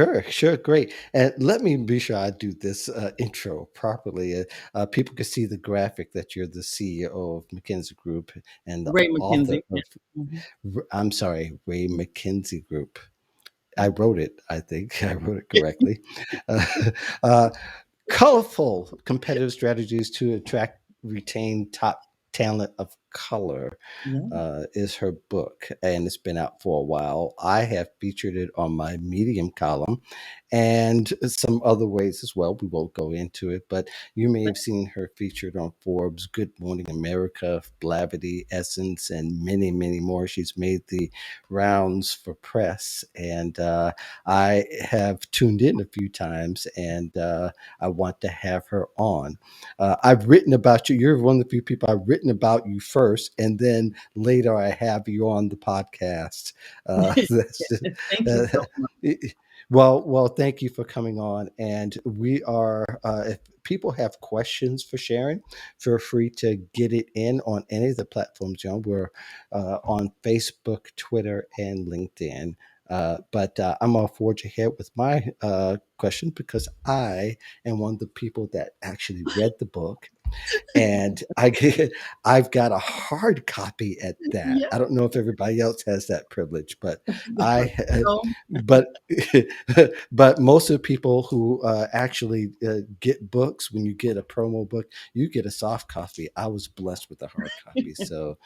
Sure, sure, great. And let me be sure I do this intro properly. People can see the graphic that you're the CEO of McKinsey Group and the Rae author Mackenzie. Yeah. of, Mhm. I'm sorry, Rae Mackenzie Group. I wrote it, I think I wrote it correctly. Uh, uh, Colorful competitive strategies to attract, retain top talent of color Yeah. is her book, and it's been out for a while. I have featured it on my Medium column and some other ways as well. We won't go into it, but you may have seen her featured on Forbes, Good Morning America, Blavity, Essence, and many, many more. She's made the rounds for press, and I have tuned in a few times, and I want to have her on. I've written about you. You're one of the few people I've written about you first, and then later I have you on the podcast. That's just, Thank you uh, so much. well, thank you for coming on. And we are, if people have questions for Sharon, feel free to get it in on any of the platforms. You know, we're on Facebook, Twitter, and LinkedIn. But I'm gonna forge ahead with my question because I am one of the people that actually read the book, and I've got a hard copy at that. Yeah. I don't know if everybody else has that privilege, but I, So, but but most of the people who actually get books, when you get a promo book, you get a soft copy. I was blessed with a hard copy. So,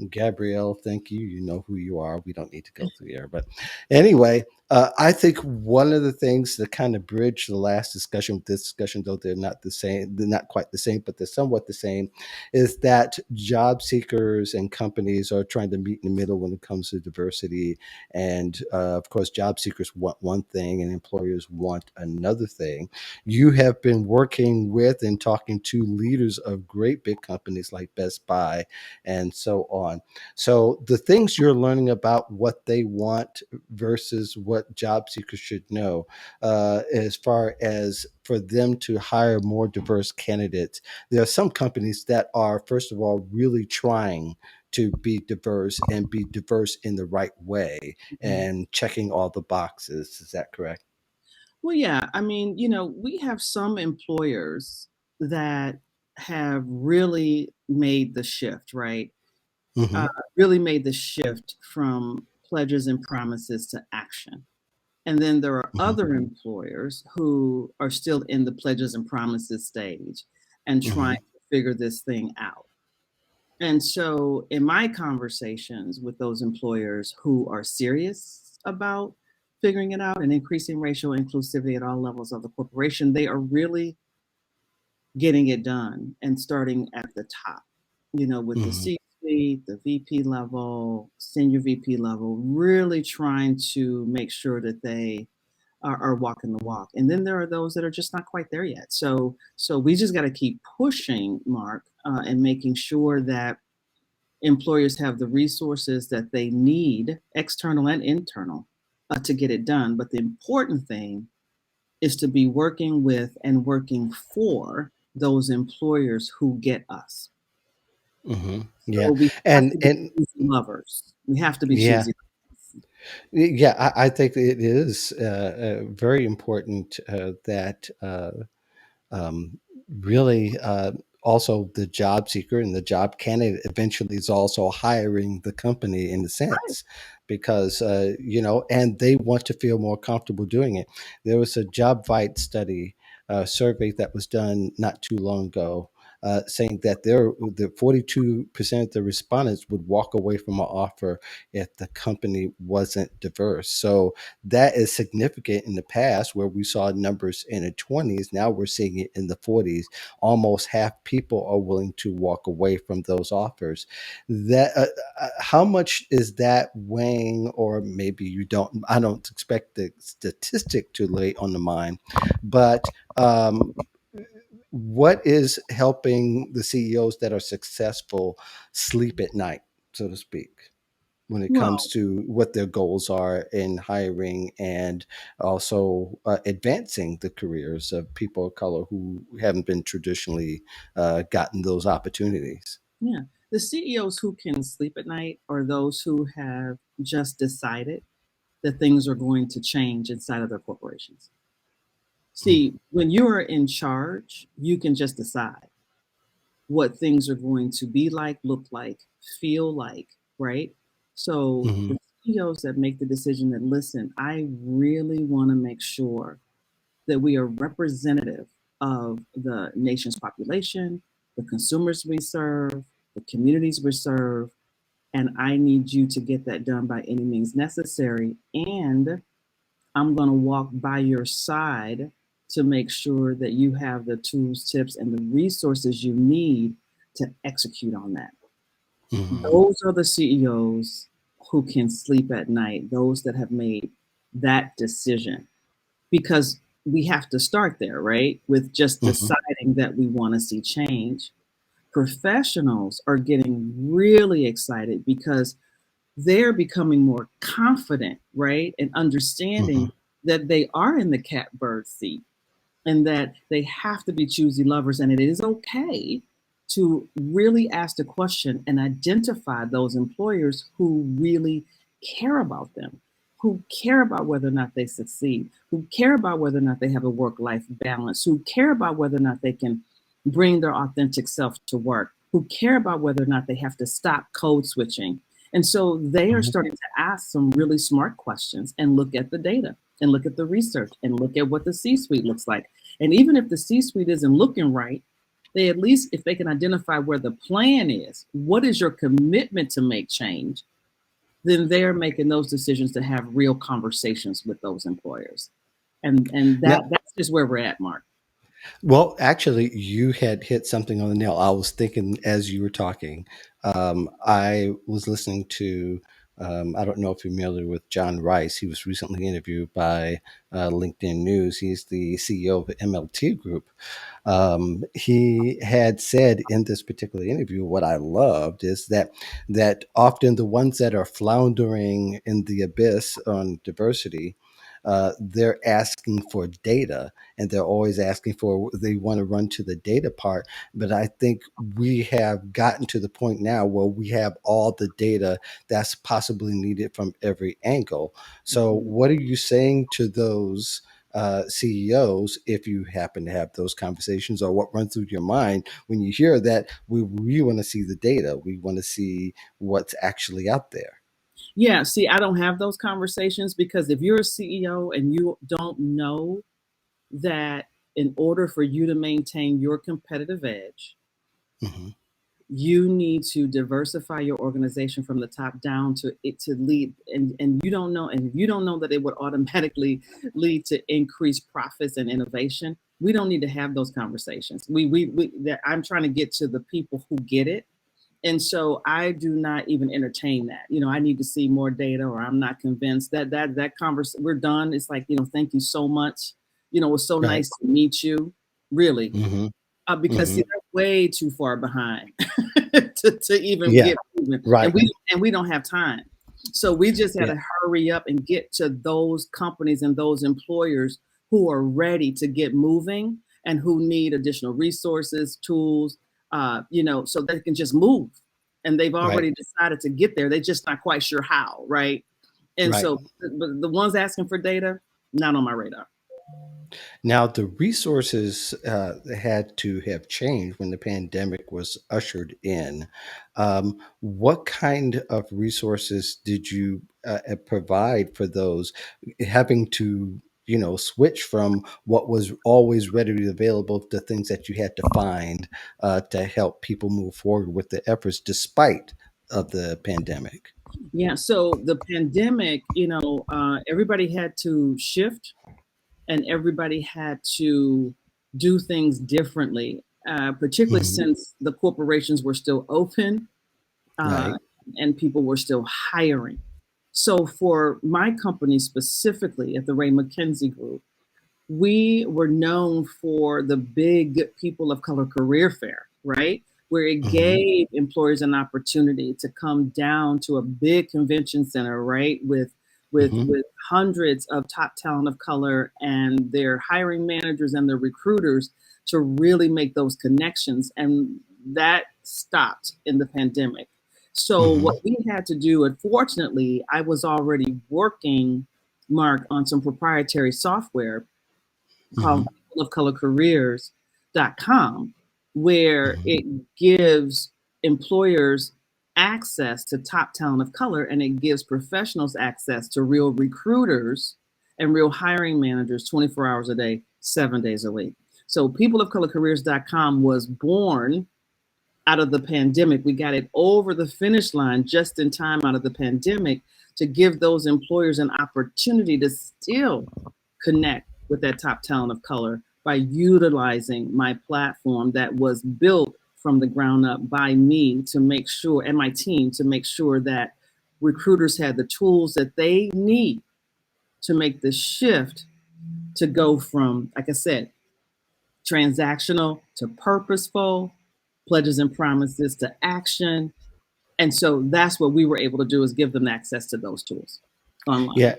Gabrielle, thank you. You know who you are. We don't need to go through there, but anyway. I think one of the things that kind of bridge the last discussion with this discussion, though they're not the same, they're not quite the same, but they're somewhat the same, is that job seekers and companies are trying to meet in the middle when it comes to diversity. And of course, job seekers want one thing and employers want another thing. You have been working with and talking to leaders of great big companies like Best Buy and so on. So the things you're learning about what they want versus what job seekers should know, as far as for them to hire more diverse candidates. There are some companies that are, first of all, really trying to be diverse and be diverse in the right way mhm. and checking all the boxes. Is that correct? Well, yeah. I mean, we have some employers that have really made the shift, right? Uh, Hmm. really made the shift from pledges and promises to action. And then there are Hmm. other employers who are still in the pledges and promises stage and trying Hmm. to figure this thing out. And so, in my conversations with those employers who are serious about figuring it out and increasing racial inclusivity at all levels of the corporation, they are really getting it done and starting at the top, with the Hmm. C suite, the VP level, senior VP level, really trying to make sure that they are walking the walk. And then there are those that are just not quite there yet. So we just got to keep pushing, Mark, and making sure that employers have the resources that they need, external and internal, to get it done. But the important thing is to be working with and working for those employers who get us. Hmm. Yeah. So we have And to be and choosy lovers. We have to be yeah. choosy. Yeah, I think it is very important that um, really also the job seeker and the job candidate eventually is also hiring the company in a Right. sense because and they want to feel more comfortable doing it. There was a job fight study survey that was done not too long ago, saying that the 42% of the respondents would walk away from an offer if the company wasn't diverse. So that is significant. In the past where we saw numbers in the 20s, now we're seeing it in the 40s. Almost half people are willing to walk away from those offers. That how much is that weighing, or maybe you don't, I don't expect the statistic to lay on the mind, but what is helping the CEOs that are successful sleep at night, so to speak, when it comes Well, to what their goals are in hiring and also advancing the careers of people of color who haven't been traditionally gotten those opportunities. yeah. The CEOs who can sleep at night are those who have just decided that things are going to change inside of their corporations. Mhm. See, when you are in charge, you can just decide what things are going to be like, look like, feel like, right? So Mhm. the CEOs that make the decision that, listen, I really want to make sure that we are representative of the nation's population, the consumers we serve, the communities we serve, and I need you to get that done by any means necessary. And I'm going to walk by your side to make sure that you have the tools, tips, and the resources you need to execute on that. Mhm. Those are the CEOs who can sleep at night, those that have made that decision. Because we have to start there, right? With just Mhm. deciding that we want to see change. Professionals are getting really excited because they're becoming more confident, right? And Mhm. understanding that they are in the catbird seat and that they have to be choosy lovers. And it is okay to really ask the question and identify those employers who really care about them, who care about whether or not they succeed, who care about whether or not they have a work life balance, who care about whether or not they can bring their authentic self to work, who care about whether or not they have to stop code switching. And so they are Mhm. starting to ask some really smart questions and look at the data and look at the research and look at what the C suite looks like. And even if the C suite isn't looking right, they at least, if they can identify where the plan is, what is your commitment to make change, then they're making those decisions to have real conversations with those employers. And Now, that's just where we're at, Mark. well, actually, you had hit something on the nail. I was thinking as you were talking. I was listening to. I don't know if you're familiar with John Rice. He was recently interviewed by LinkedIn News. He's the CEO of MLT Group. He had said in this particular interview, what I loved is that often the ones that are floundering in the abyss on diversity, they're asking for data, and they're always asking for, they want to run to the data part. But I think we have gotten to the point now where we have all the data that's possibly needed from every angle. So Mhm. what are you saying to those CEOs, if you happen to have those conversations, or what runs through your mind when you hear that we want to see the data, we want to see what's actually out there? Yeah, see, I don't have those conversations because if you're a CEO and you don't know that in order for you to maintain your competitive edge, Hmm. you need to diversify your organization from the top down to it to lead, and you don't know, and if you don't know that it would automatically lead to increased profits and innovation, we don't need to have those conversations. We that I'm trying to get to the people who get it. And so I do not even entertain that. I need to see more data, or I'm not convinced that conversation, we're done. It's like, thank you so much. It was so Right. nice to meet you, really. Hmm. Because Hmm. see, they're way too far behind to even Yeah. get moving, and Right. we don't have time. So we just had Yeah. to hurry up and get to those companies and those employers who are ready to get moving and who need additional resources, tools, so they can just move. And they've Right. already decided to get there. They're just not quite sure how, right? And Right. so the ones asking for data, not on my radar. Now, the resources had to have changed when the pandemic was ushered in. What kind of resources did you provide for those having to, switch from what was always readily available to things that you had to find to help people move forward with the efforts despite of the pandemic? Yeah, so the pandemic, everybody had to shift and everybody had to do things differently, particularly Hmm. since the corporations were still open uh, Right. and people were still hiring. So for my company specifically at the Rae Mackenzie Group, we were known for the big People of Color Career Fair, right? Where it Hmm. gave employers an opportunity to come down to a big convention center, right? Hmm. With hundreds of top talent of color and their hiring managers and their recruiters to really make those connections. And that stopped in the pandemic. So what Hmm. we had to do, unfortunately, I was already working Mark, on some proprietary software called Hmm. peopleofcolorcareers.com, where Hmm. it gives employers access to top talent of color, and it gives professionals access to real recruiters and real hiring managers 24 hours a day, 7 days a week. So peopleofcolorcareers.com was born out of the pandemic. We got it over the finish line just in time out of the pandemic to give those employers an opportunity to still connect with that top talent of color by utilizing my platform that was built from the ground up by me to make sure, and my team to make sure that recruiters had the tools that they need to make the shift to go from, like I said, transactional to purposeful, pledges and promises to action. And so that's what we were able to do, is give them access to those tools online. Yeah,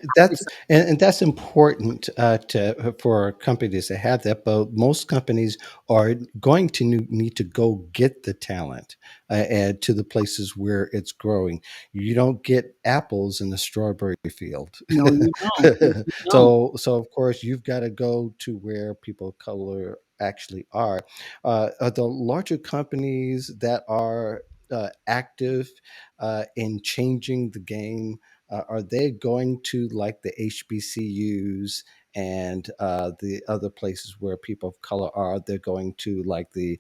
and that's important to for companies to have that. But most companies are going to need to go get the talent and to the places where it's growing. You don't get apples in the strawberry field. No, you don't. You don't. So of course you've got to go to where people of color actually are the larger companies that are active in changing the game. Are they going to like the HBCUs and the other places where people of color are? They're going to like the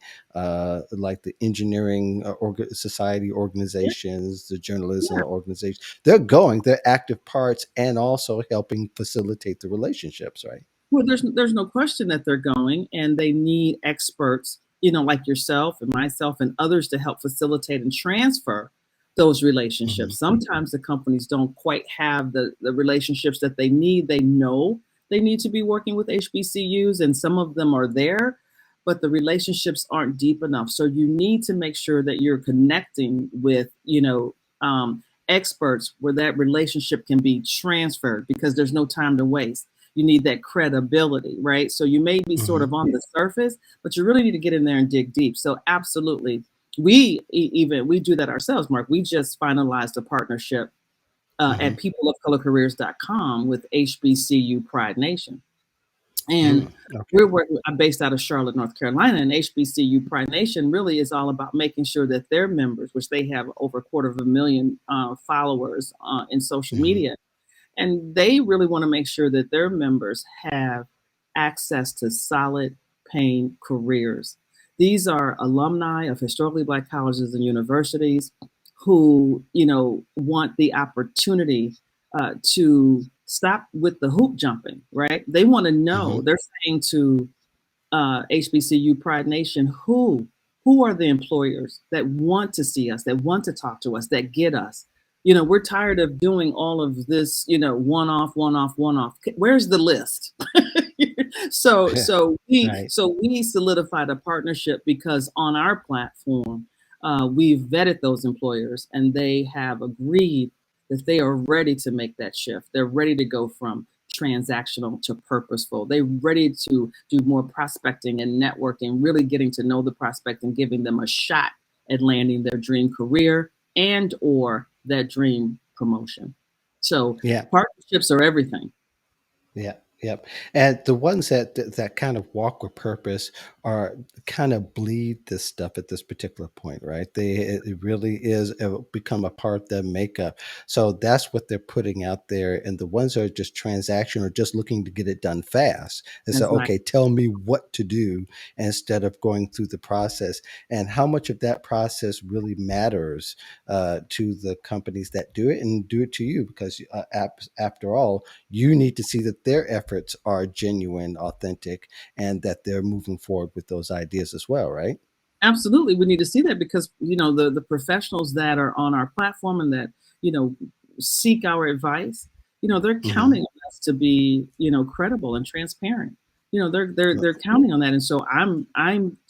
engineering society Yeah, organizations, the journalism yeah. organizations. They're going. They're active parts and also helping facilitate the relationships, right? Well, there's no question that they're going, and they need experts, like yourself and myself and others, to help facilitate and transfer those Hmm. relationships. Sometimes the companies don't quite have the relationships that they need. They know they need to be working with HBCUs, and some of them are there, but the relationships aren't deep enough. So you need to make sure that you're connecting with, experts where that relationship can be transferred, because there's no time to waste. You need that credibility, right? So you may be sort Hmm. of on the surface, but you really need to get in there and dig deep. So absolutely, we do that ourselves, Mark. We just finalized a partnership Hmm. at peopleofcolorcareers.com with HBCU Pride Nation, and Mm, okay. we're working. I'm based out of Charlotte, North Carolina, and HBCU Pride Nation really is all about making sure that their members, which they have over a quarter of a million followers in social Hmm. media, and they really want to make sure that their members have access to solid paying careers. These are alumni of historically Black colleges and universities who, want the opportunity to stop with the hoop jumping, right? They want to know, Hmm. they're saying to HBCU Pride Nation, who are the employers that want to see us, that want to talk to us, that get us. We're tired of doing all of this, one off, one off, one off. Where's the list? so Yeah. so we Right. so we solidified a partnership because on our platform, we've vetted those employers, and they have agreed that they are ready to make that shift. They're ready to go from transactional to purposeful. They're ready to do more prospecting and networking, really getting to know the prospect and giving them a shot at landing their dream career and or that dream promotion. So Yeah. partnerships are everything. Yeah, yep. And the ones that kind of walk with purpose are kind of bleed this stuff at this particular point, right? It really is become a part of their makeup. So that's what they're putting out there. And the ones that are just transaction or just looking to get it done fast and say, That's right. okay, tell me what to do instead of going through the process. And how much of that process really matters to the companies that do it and do it to you, because after all, you need to see that their efforts are genuine, authentic, and that they're moving forward with those ideas as well, right? Absolutely. We need to see that because, the professionals that are on our platform and that, you know, seek our advice, they're Hmm. counting on us to be, credible and transparent. They're counting on that. And so I'm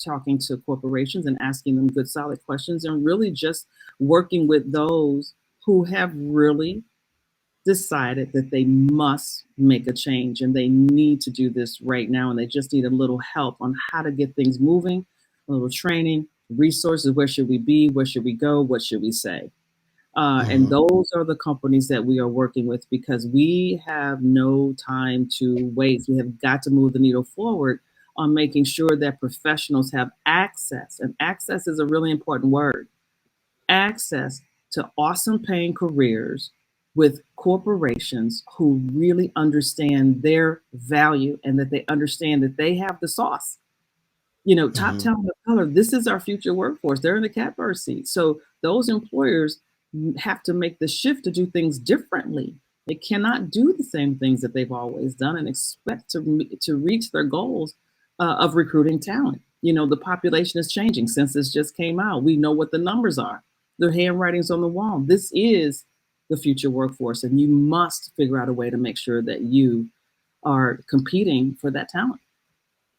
talking to corporations and asking them good solid questions, and really just working with those who have really decided that they must make a change, and they need to do this right now, and they just need a little help on how to get things moving, a little training, resources. Where should we be? Where should we go? What should we say? And Hmm. those are the companies that we are working with because we have no time to waste. We have got to move the needle forward on making sure that professionals have access. And access is a really important word, access to awesome paying careers with corporations who really understand their value and that they understand that they have the sauce. Top Hmm. talent of color, this is our future workforce. They're in the catbird seat. So those employers have to make the shift to do things differently. They cannot do the same things that they've always done and expect to reach their goals of recruiting talent. The population is changing. Census just came out. We know what the numbers are. The handwriting's on the wall. This is the future workforce, and you must figure out a way to make sure that you are competing for that talent.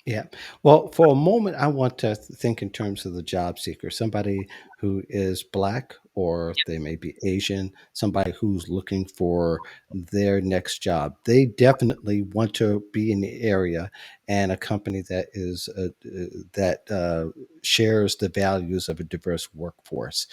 Yeah. Well, for a moment, I want to think in terms of the job seeker, somebody who is Black or they may be Asian, somebody who's looking for their next job. They definitely want to be in the area and a company that is that shares the values of a diverse workforce.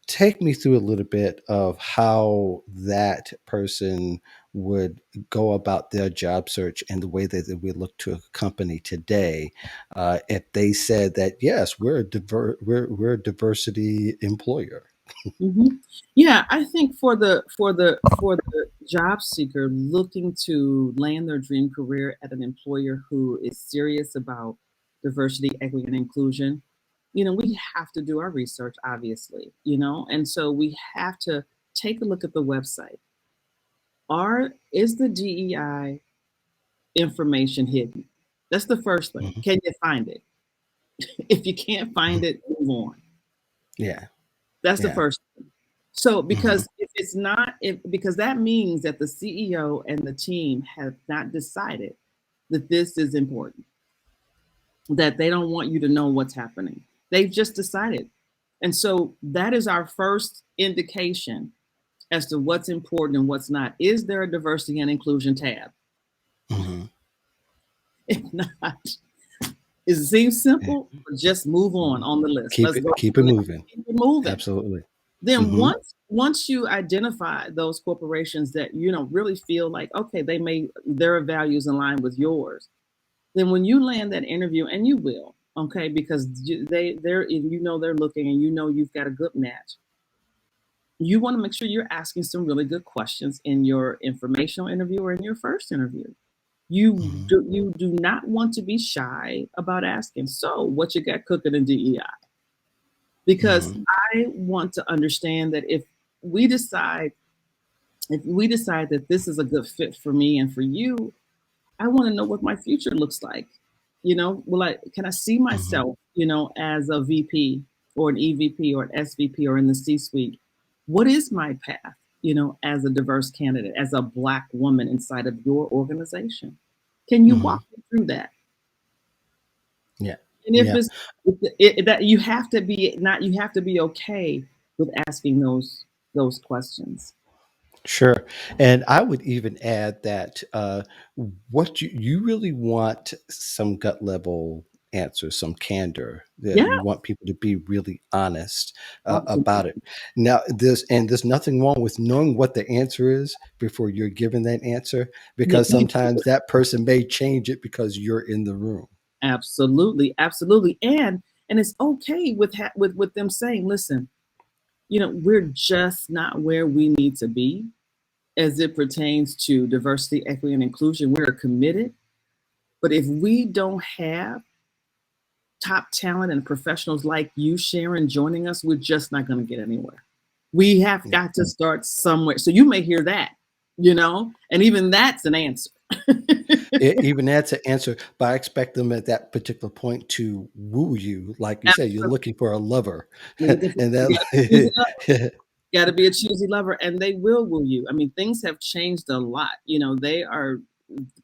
Take me through a little bit of how that person would go about their job search and the way that they would look to a company today if they said that yes, we're a diversity employer. hmm Yeah, I think for the job seeker looking to land their dream career at an employer who is serious about diversity, equity, and inclusion, we have to do our research, obviously, and so we have to take a look at the website. Is the DEI information hidden? That's the first thing. Mhm. Can you find it? If you can't find Mhm. it, move on. Yeah, That's the yeah. first. So, Hmm. because if it's not, because that means that the CEO and the team have not decided that this is important, that they don't want you to know what's happening. They've just decided. And so that is our first indication as to what's important and what's not. Is there a diversity and inclusion tab? Hmm. If not, it seems Yeah. simple, but just move Mhm. on the list. Keep Let's it go to keep the it next. moving. Keep it moving. Absolutely. Then Hmm. once you identify those corporations that really feel like, okay, their values align with yours, then when you land that interview, and you will, okay, because they're looking, and you've got a good match, you want to make sure you're asking some really good questions in your informational interview or in your first interview. Hmm. You do not want to be shy about asking, so what you got cooking in DEI? Because Hmm. I want to understand that we decide if we decide that this is a good fit for me and for you, I want to know what my future looks like. Can I see Hmm. myself, as a VP or an EVP or an SVP or in the C suite? What is my path, as a diverse candidate, as a Black woman inside of your organization? Can you Hmm. walk me through that? Yeah. And if Yeah. it's that you have to be okay with asking those questions. Sure. And I would even add that what you really want some gut level answers, some candor. That Yeah, you want people to be really honest about it. absolutely. Now, there's nothing wrong with knowing what the answer is before you're given that answer, You, because you sometimes that person may change it because you're in the room. Absolutely, absolutely, and it's okay with them saying, "Listen, we're just not where we need to be as it pertains to diversity, equity, and inclusion. We're committed, but if we don't have top talent and professionals like you, Sharon, joining us, we're just not going to get anywhere. We have Yeah. got to start somewhere." So you may hear that, and even that's an answer. Even that's an answer, but I expect them at that particular point to woo you. Like you said, you're Absolutely. looking for a lover. You And that, got to be a choosy lover, and they will woo you. I mean, things have changed a lot.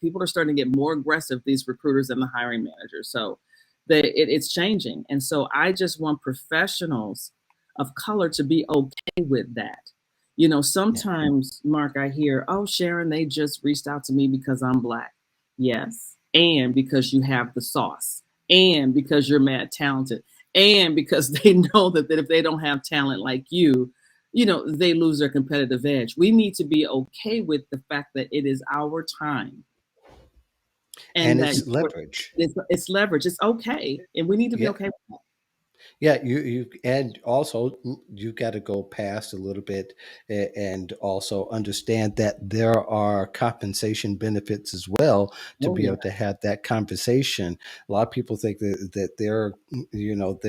People are starting to get more aggressive, these recruiters and the hiring managers. So it's changing. And so I just want professionals of color to be okay with that. yeah. Sometimes, Mark, I hear, "Oh, Sharon, they just reached out to me because I'm Black." Yes. And because you have the sauce, and because you're mad talented, and because they know that if they don't have talent like you, they lose their competitive edge. We need to be okay with the fact that it is our time And and that it's leverage. it's leverage. It's okay, and we need to be Yeah. okay with that. Yeah, you and also you got to go past a little bit and also understand that there are compensation benefits as well to Oh be yeah, able to have that conversation. A lot of people think that they're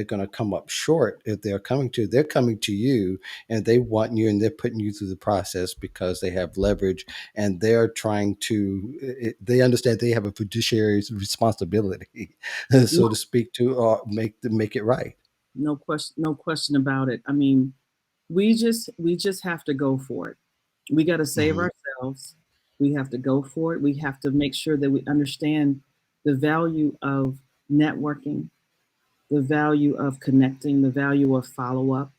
going to come up short if they're coming to you and they want you and they're putting you through the process because they have leverage and they're trying to they understand they have a fiduciary responsibility no, so to speak to make it right. no question about it. I mean, we just have to go for it. We got to save Mhm. ourselves. We have to go for it. We have to make sure that we understand the value of networking, the value of connecting, the value of follow up.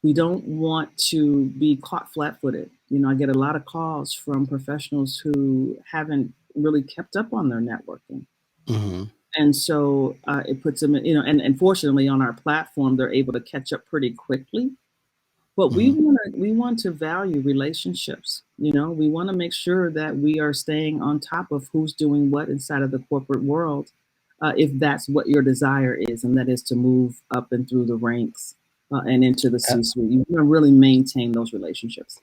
We don't want to be caught flat footed. I get a lot of calls from professionals who haven't really kept up on their networking. Mhm. And so it puts them in, and fortunately on our platform, they're able to catch up pretty quickly. But Mhm. we want to value relationships. We want to make sure that we are staying on top of who's doing what inside of the corporate world, if that's what your desire is, and that is to move up and through the ranks and into the A C-suite. You want to really maintain those relationships.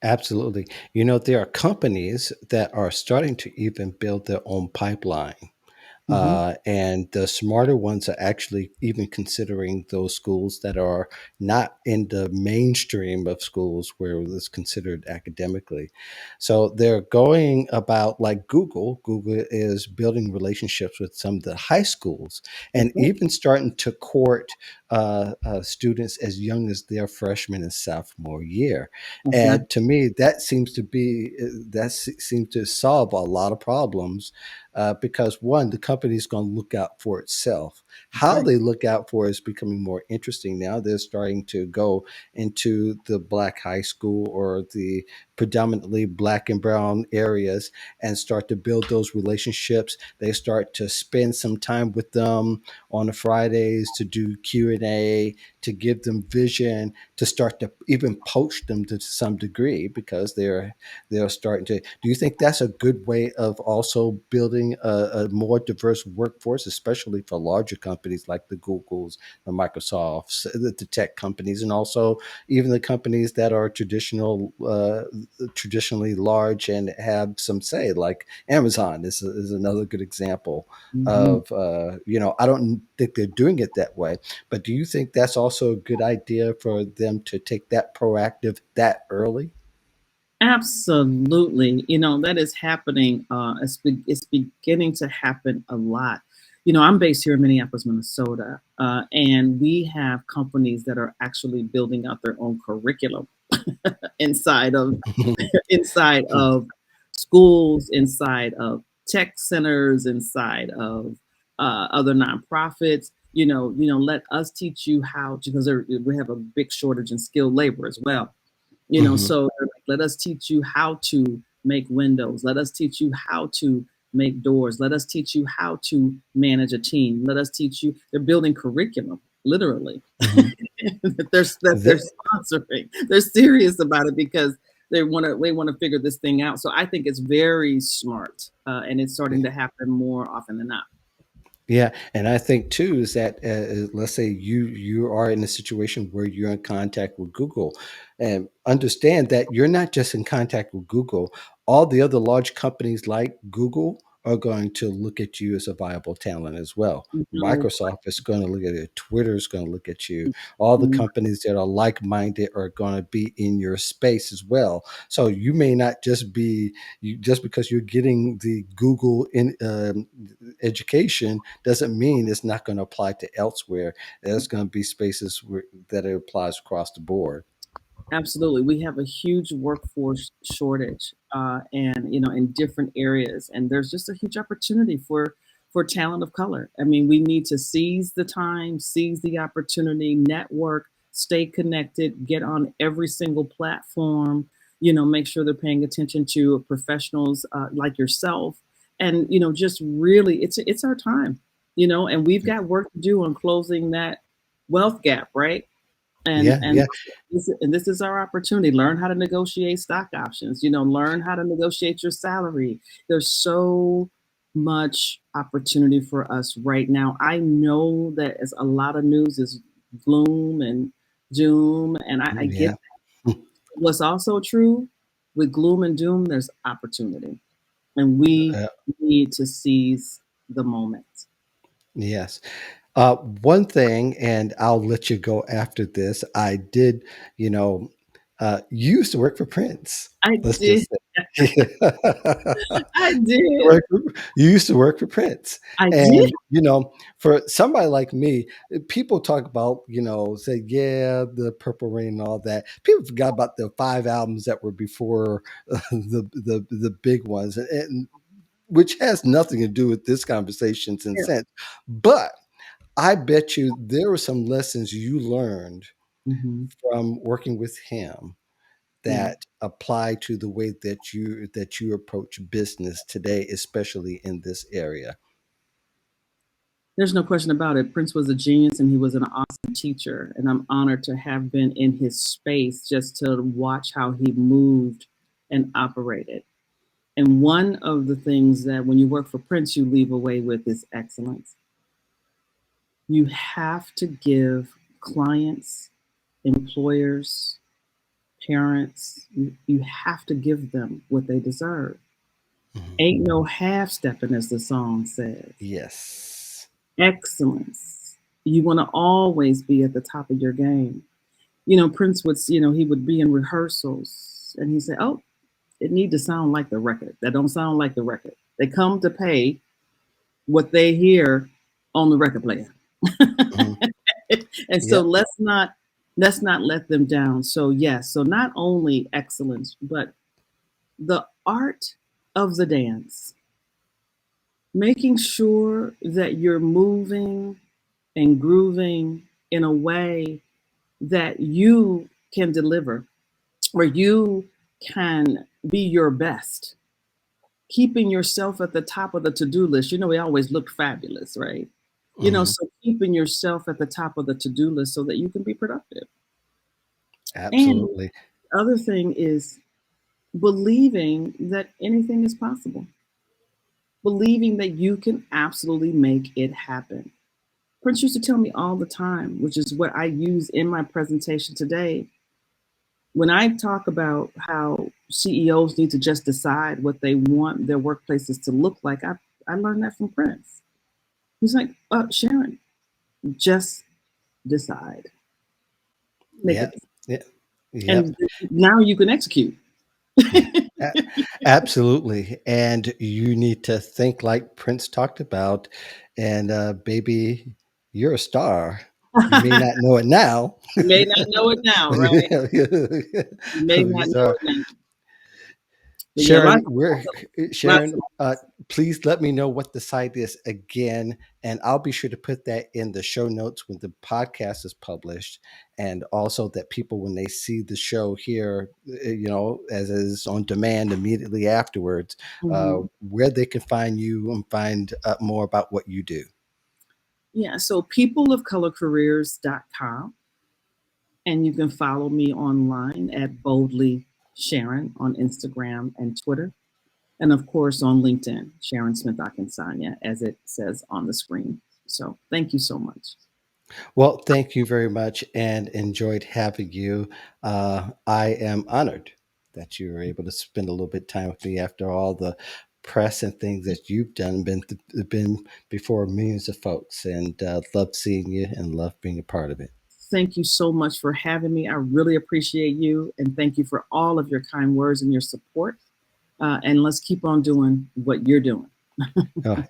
Absolutely. There are companies that are starting to even build their own pipeline. Hmm. And the smarter ones are actually even considering those schools that are not in the mainstream of schools where it's considered academically. So they're going about like Google. Google is building relationships with some of the high schools That's and it. even starting to court students as young as their freshman and sophomore year. Exactly. And to me, that seems to solve a lot of problems because one, the company is going to look out for itself. That's How right. they look out for it is becoming more interesting now. They're starting to go into the black high school or the predominantly black and brown areas and start to build those relationships. They start to spend some time with them on the Fridays to do Q&A, to give them vision, to start to even poach them to some degree because they're starting to. Do you think that's a good way of also building a more diverse workforce, especially for larger companies like the Googles, the Microsofts, the tech companies, and also even the companies that are traditionally large and have some say, like Amazon is another good example Hmm. of I don't think they're doing it that way, but do you think that's also a good idea for them to take that proactive that early? Absolutely. That is happening. It's beginning to happen a lot. I'm based here in Minneapolis, Minnesota, and we have companies that are actually building out their own curriculum inside of inside of schools, inside of tech centers, inside of other nonprofits. Let us teach you how to, because we have a big shortage in skilled labor as well. Hmm. So they're like, let us teach you how to make windows. Let us teach you how to make doors. Let us teach you how to manage a team. Let us teach you. They're building curriculum, literally, Hmm. that they're sponsoring. They're serious about it because they want to figure this thing out. So I think it's very smart, and it's starting to happen more often than not. Yeah, and I think too is that let's say you are in a situation where you're in contact with Google, and understand that you're not just in contact with Google. All the other large companies like Google are going to look at you as a viable talent as well. No Microsoft is going to look at it. Twitter is going to look at you. All the question. companies that are like-minded are going to be in your space as well. So you may not just be just because you're getting the Google in education doesn't mean it's not going to apply to elsewhere. There's going to be spaces that it applies across the board. Absolutely. We have a huge workforce shortage, and in different areas, and there's just a huge opportunity for talent of color. I mean, we need to seize the time, seize the opportunity, network, stay connected, get on every single platform. Make sure they're paying attention to professionals like yourself, and just really, it's our time. And we've got work to do on closing that wealth gap, right? And Yeah, and yeah, this is our opportunity. Learn how to negotiate stock options. Learn how to negotiate your salary. There's so much opportunity for us right now. I know that as a lot of news is gloom and doom, and I get yeah. that. What's also true with gloom and doom, there's opportunity, and we Uh, need to seize the moment. yes. One thing, and I'll let you go after this. I did, you know, you used to work for Prince. I Let's did. just say. I did. You used to work for Prince. I did. And, for somebody like me, people talk about, say, yeah, the Purple Rain and all that. People forgot about the 5 albums that were before the big ones, and which has nothing to do with this conversation in Yeah. sense. But I bet you there were some lessons you learned Hmm. from working with him Yeah. that apply to the way that you approach business today, especially in this area. There's no question about it. Prince was a genius and he was an awesome teacher. And I'm honored to have been in his space just to watch how he moved and operated. And one of the things that when you work for Prince, you leave away with is excellence. You have to give clients, employers, parents, you have to give them what they deserve. Mhm. Ain't no half stepping, as the song says. Yes. Excellence. You want to always be at the top of your game. Prince would, he would be in rehearsals and he'd say, "Oh, it need to sound like the record. That don't sound like the record. They come to pay what they hear on the record player." Mhm. And so Yep. let's not let them down. So yes, so not only excellence, but the art of the dance, making sure that you're moving and grooving in a way that you can deliver, where you can be your best, keeping yourself at the top of the to-do list. We always look fabulous, right? Mhm. So keeping yourself at the top of the to-do list so that you can be productive. And Absolutely. the other thing is believing that anything is possible, believing that you can absolutely make it happen. Prince used to tell me all the time, which is what I use in my presentation today. When I talk about how CEOs need to just decide what they want their workplaces to look like, I learned that from Prince. He's like, Sharon, just decide, make Yeah. it, Yeah. Yep. and now you can execute. A- Absolutely. And you need to think like Prince talked about. And baby, you're a star. You may not know it now. You may not know it now, right? You may not You know are. it now. But yeah, Sharon, we're lots Sharon. Please let me know what the site is again, and I'll be sure to put that in the show notes when the podcast is published, and also that people, when they see the show here, as is on demand immediately afterwards, mhm. where they can find you and find more about what you do. Yeah, so peopleofcolorcareers.com, and you can follow me online at Boldly Sharon on Instagram and Twitter. And of course on LinkedIn, Sharon Smith-Akinsanya, as it says on the screen. So thank you so much. Well, thank you very much and enjoyed having you. I am honored that you were able to spend a little bit of time with me after all the press and things that you've done, been before millions of folks, and love seeing you and love being a part of it. Thank you so much for having me. I really appreciate you. And thank you for all of your kind words and your support. And let's keep on doing what you're doing. Oh,